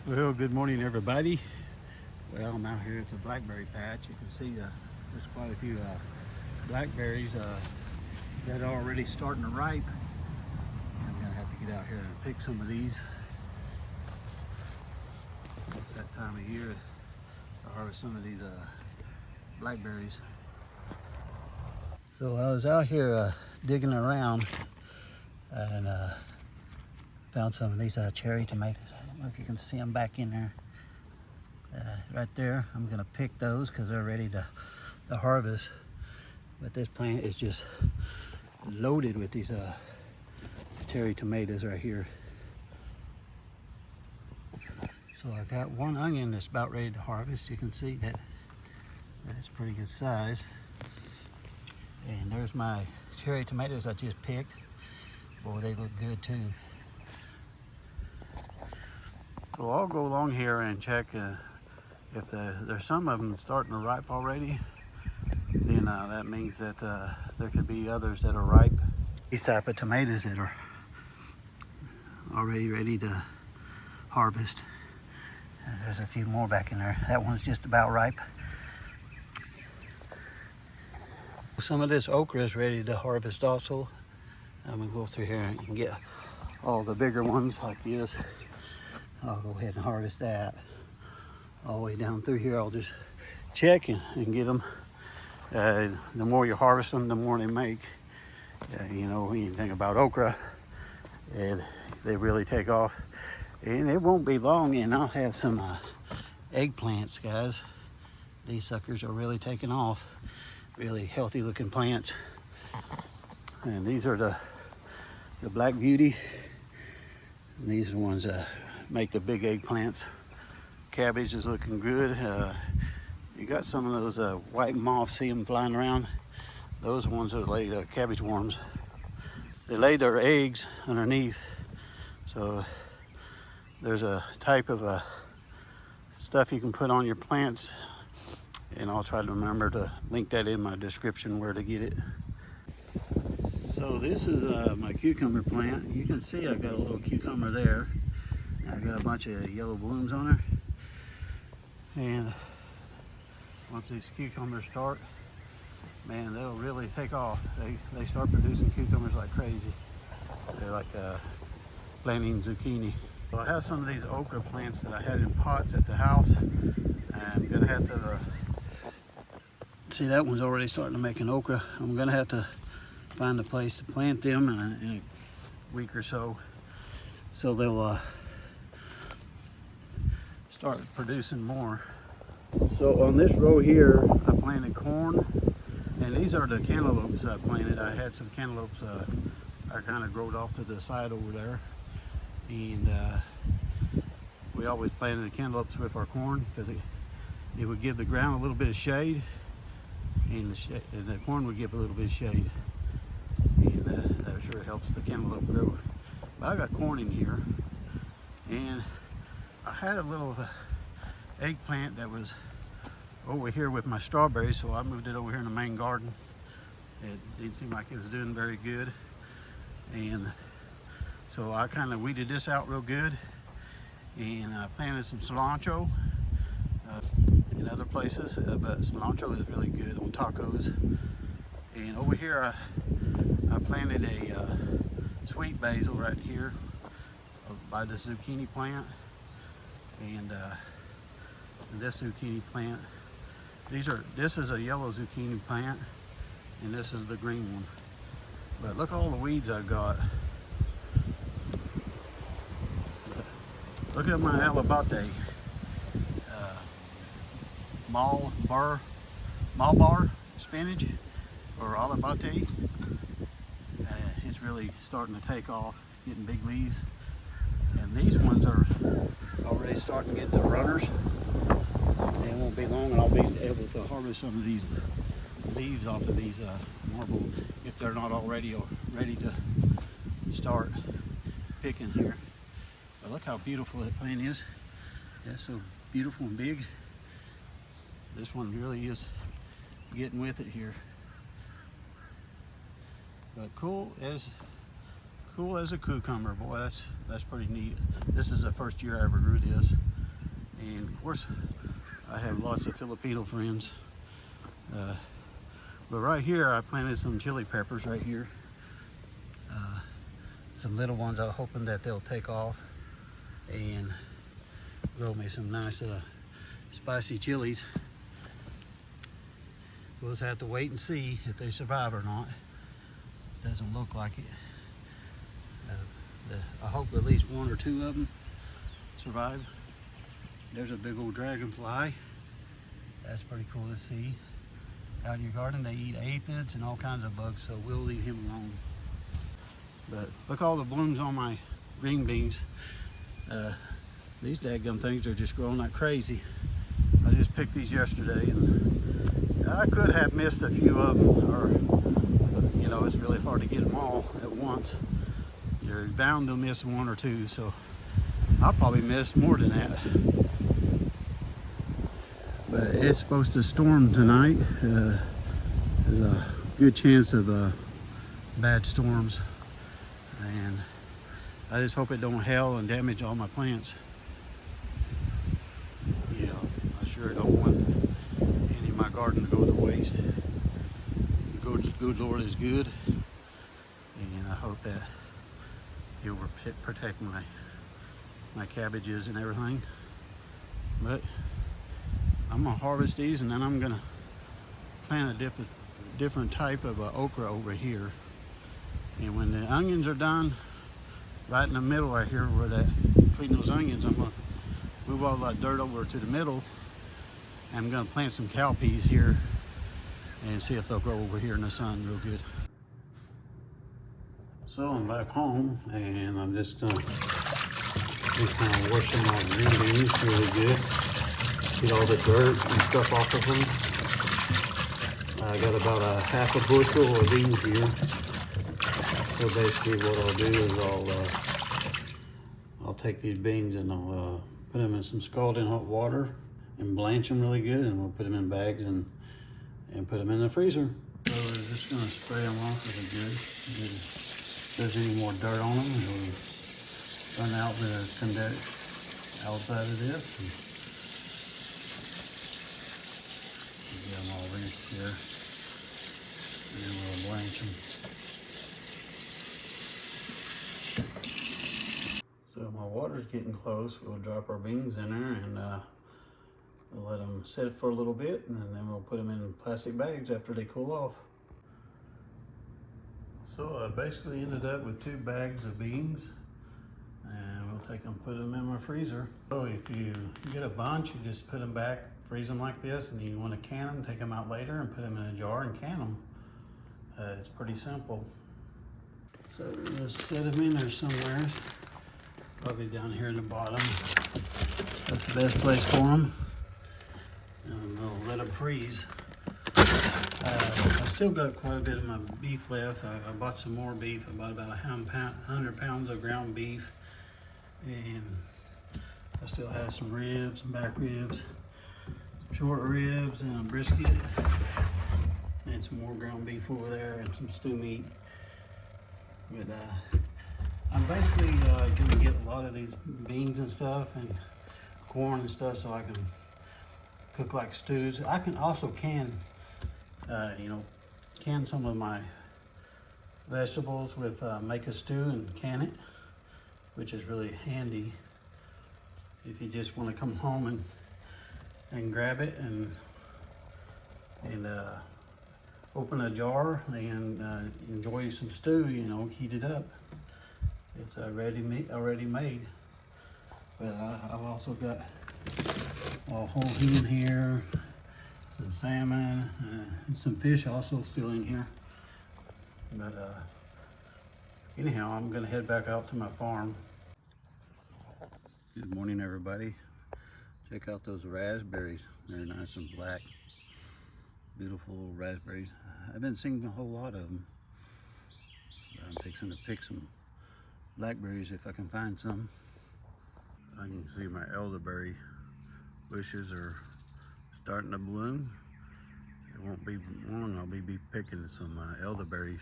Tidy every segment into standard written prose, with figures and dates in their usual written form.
Well, good morning, everybody. Well, I'm out here at the blackberry patch. You can see there's quite a few blackberries that are already starting to ripe. I'm gonna have to get out here and pick some of these. It's that time of year to harvest some of these blackberries. So I was out here digging around and found some of these cherry tomatoes. I don't know if you can see them back in there. Right there, I'm gonna pick those because they're ready to harvest. But this plant is just loaded with these cherry tomatoes right here. So I got one onion that's about ready to harvest. You can see that's pretty good size. And there's my cherry tomatoes I just picked. Boy, they look good too. So I'll go along here and check if there's some of them starting to ripe already. Then that means that there could be others that are ripe. These type of tomatoes that are already ready to harvest. And there's a few more back in there. That one's just about ripe. Some of this okra is ready to harvest also. I'm gonna go through here and get all the bigger ones like this. I'll go ahead and harvest that. All the way down through here, I'll just check and get them. The more you harvest them, the more they make. You know, when you think about okra, they really take off. And it won't be long and I'll have some eggplants, guys. These suckers are really taking off. Really healthy looking plants. And these are the Black Beauty. And these are the ones that make the big eggplants. Cabbage is looking good. You got some of those white moths, see them flying around. Those ones are lay cabbage worms. They lay their eggs underneath. So there's a type of stuff you can put on your plants, and I'll try to remember to link that in my description where to get it. So this is my cucumber plant. You can see I've got a little cucumber there. I've got a bunch of yellow blooms on her. And once these cucumbers start, man, they'll really take off. They start producing cucumbers like crazy. They're like planting zucchini. So I have some of these okra plants that I had in pots at the house. I'm gonna have to see, that one's already starting to make an okra. I'm gonna have to find a place to plant them in a week or so they'll start producing more. So on this row here, I planted corn, and these are the cantaloupes I planted. I had some cantaloupes I kind of growed off to the side over there, and we always planted the cantaloupes with our corn because it would give the ground a little bit of shade, and the corn would give a little bit of shade, and that sure helps the cantaloupe grow. But I got corn in here, and I had a little eggplant that was over here with my strawberries, so I moved it over here in the main garden. It didn't seem like it was doing very good, and so I kind of weeded this out real good, and I planted some cilantro in other places, but cilantro is really good on tacos. And over here I planted a sweet basil right here by the zucchini plant, and this zucchini plant. This is a yellow zucchini plant, and this is the green one. But look at all the weeds I've got. Look at my alabate, Malbar spinach, or alabate. It's really starting to take off, getting big leaves. And these ones are already starting to get the runners. It won't be long and I'll be able to harvest some of these leaves off of these marble if they're not already ready to start picking here. But look how beautiful that plant is. That's so beautiful and big. This one really is getting with it here. But cool cool as a cucumber. Boy, that's pretty neat. This is the first year I ever grew this. And of course, I have lots of Filipino friends. But right here, I planted some chili peppers right here. Some little ones. I'm hoping that they'll take off and grow me some nice spicy chilies. We'll just have to wait and see if they survive or not. Doesn't look like it. I hope at least one or two of them survive. There's a big old dragonfly. That's pretty cool to see. Out in your garden, they eat aphids and all kinds of bugs, so we'll leave him alone. But look all the blooms on my green beans. These dadgum things are just growing like crazy. I just picked these yesterday, and I could have missed a few of them, or you know, it's really hard to get them all at once. You're bound to miss one or two, so I'll probably miss more than that. But it's supposed to storm tonight. There's a good chance of bad storms, and I just hope it don't hail and damage all my plants. You know, I sure don't want any of my garden to go to waste. The good Lord is good, and I hope that He will protect my cabbages and everything. But I'm gonna harvest these, and then I'm gonna plant a different type of okra over here. And when the onions are done, right in the middle right here, between those onions, I'm gonna move all that dirt over to the middle, and I'm gonna plant some cowpeas here and see if they'll grow over here in the sun real good. So I'm back home, and I'm just kind of washing my green beans really good. Get all the dirt and stuff off of them. I got about a half a bushel of beans here. So basically what I'll do is I'll take these beans and I'll put them in some scalding hot water and blanch them really good, and we'll put them in bags and put them in the freezer. So we're just gonna spray them off really good. If there's any more dirt on them, it'll run out the outside of this. And get them all rinsed here, and then we'll blanch them. So my water's getting close. We'll drop our beans in there, and we'll let them sit for a little bit, and then we'll put them in plastic bags after they cool off. So I basically ended up with 2 bags of beans, and we'll take them, put them in my freezer. So if you get a bunch, you just put them back, freeze them like this, and you want to can them, take them out later and put them in a jar and can them. It's pretty simple. So we'll just set them in there somewhere. Probably down here in the bottom. That's the best place for them. And we'll let them freeze. I still got quite a bit of my beef left. I bought some more beef. I bought about 100 pounds of ground beef. And I still have some ribs, some back ribs, short ribs, and a brisket. And some more ground beef over there, and some stew meat. But I'm basically gonna get a lot of these beans and stuff and corn and stuff so I can cook like stews. I can also can some of my vegetables with make a stew and can it, which is really handy if you just want to come home and grab it and open a jar and enjoy some stew, heat it up. It's already made. But I've also got a whole hen here, some salmon, and some fish also still in here. But anyhow, I'm gonna head back out to my farm. Good morning, everybody. Check out those raspberries. They're nice and black. Beautiful little raspberries. I've been seeing a whole lot of them. I'm fixing to pick some blackberries if I can find some. I can see my elderberry bushes are starting to bloom. It won't be long, I'll be picking some elderberries.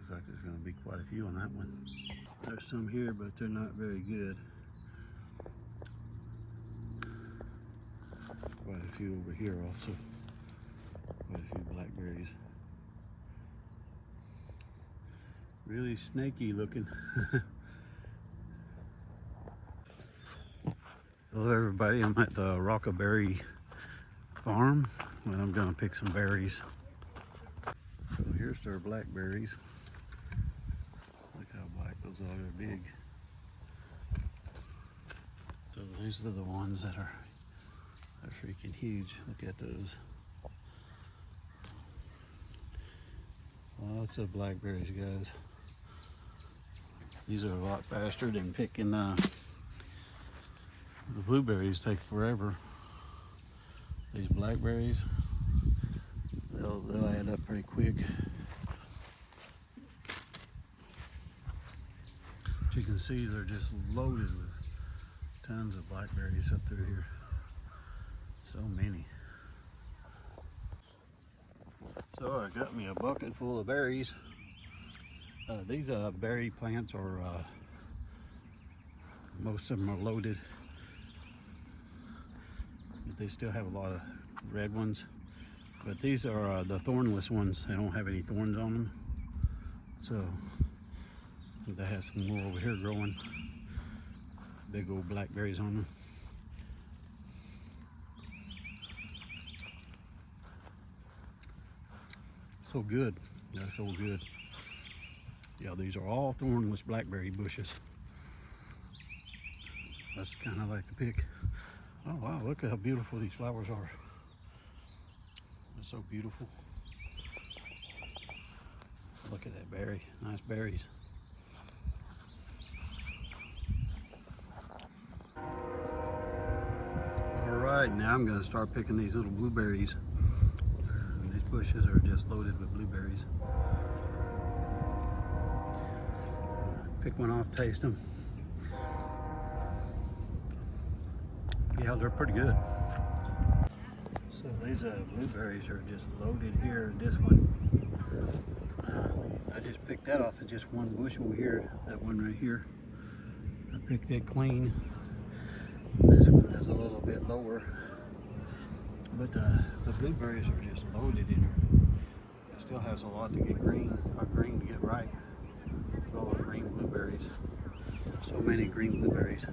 So like there's going to be quite a few on that one. There's some here, but they're not very good. Quite a few over here also. Quite a few blackberries. Really snaky looking. Hello everybody, I'm at the Rockaberry farm and I'm gonna pick some berries. So here's their blackberries. Look how black those are, they're big. So these are the ones that are freaking huge. Look at those. Lots of blackberries, guys. These are a lot faster than picking the blueberries. Take forever. These blackberries, they'll add up pretty quick. As you can see, they're just loaded with tons of blackberries up through here. So many. So I got me a bucket full of berries. These berry plants are, most of them are loaded. But they still have a lot of red ones. But these are the thornless ones. They don't have any thorns on them. So they have some more over here growing. Big old blackberries on them. So good. They're so good. Yeah, these are all thornless blackberry bushes. That's the kind I like to pick. Oh wow, look at how beautiful these flowers are. They're so beautiful. Look at that berry, nice berries. All right, now I'm gonna start picking these little blueberries. These bushes are just loaded with blueberries. Pick one off, taste them. Yeah, they're pretty good. So these blueberries are just loaded here. This one, I just picked that off of just one bushel here. That one right here. I picked it clean. This one is a little bit lower. But the blueberries are just loaded in here. It still has a lot to get green, or green to get ripe. All the green blueberries. So many green blueberries.